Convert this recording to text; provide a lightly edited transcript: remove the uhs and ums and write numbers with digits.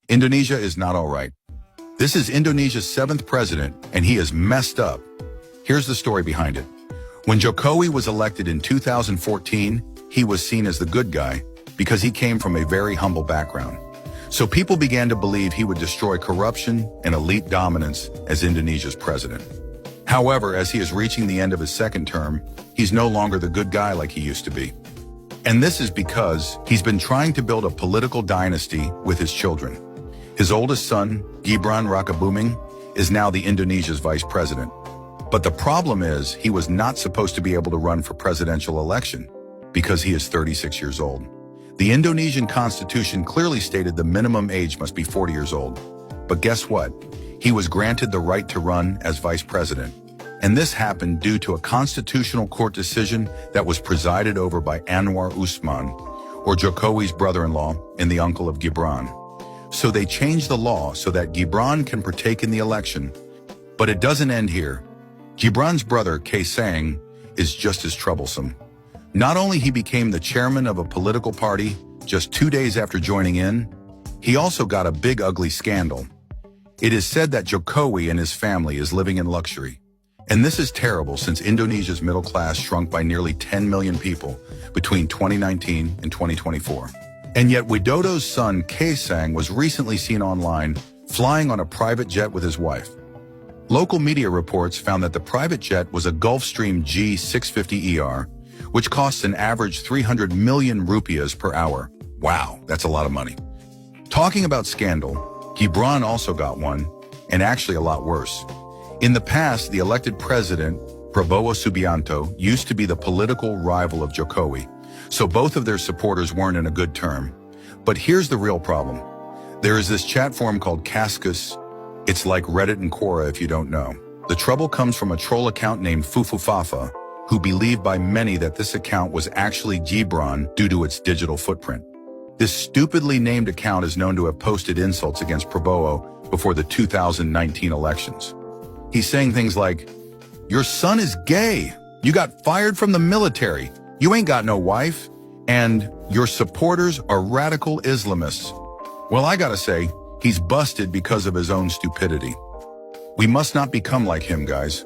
Indonesia is not all right. This is Indonesia's 7th president, and he is messed up. Here's the story behind it. When Jokowi was elected in 2014, he was seen as the good guy because he came from a very humble background. So people began to believe he would destroy corruption and elite dominance as Indonesia's president. However, as he is reaching the end of his 2nd term, he's no longer the good guy like he used to be. And this is because he's been trying to build a political dynasty with his children. His oldest son, Gibran Rakabuming, is now the Indonesia's vice president. But the problem is he was not supposed to be able to run for presidential election because he is 36 years old. The Indonesian constitution clearly stated the minimum age must be 40 years old. But guess what? He was granted the right to run as vice president. And this happened due to a constitutional court decision that was presided over by Anwar Usman, or Jokowi's brother-in-law and the uncle of Gibran. So they changed the law so that Gibran can partake in the election. But it doesn't end here. Gibran's brother, Kelicikan, is just as troublesome. Not only he became the chairman of a political party just 2 days after joining in, he also got a big ugly scandal. It is said that Jokowi and his family is living in luxury. And this is terrible since Indonesia's middle class shrunk by nearly 10 million people between 2019 and 2024. And yet Widodo's son, Kelicikan, was recently seen online flying on a private jet with his wife. Local media reports found that the private jet was a Gulfstream G650ER, which costs an average 300 million rupiahs per hour. Wow, that's a lot of money. Talking about scandal, Gibran also got one, and actually a lot worse. In the past, the elected president, Prabowo Subianto, used to be the political rival of Jokowi, so both of their supporters weren't in a good term. But here's the real problem. There is this chat forum called Kaskus. It's like Reddit and Quora if you don't know. The trouble comes from a troll account named Fufufafa, who believed by many that this account was actually Gibran due to its digital footprint. This stupidly named account is known to have posted insults against Prabowo before the 2019 elections. He's saying things like, "Your son is gay. You got fired from the military. You ain't got no wife. And your supporters are radical Islamists." Well, I gotta say, he's busted because of his own stupidity. We must not become like him, guys.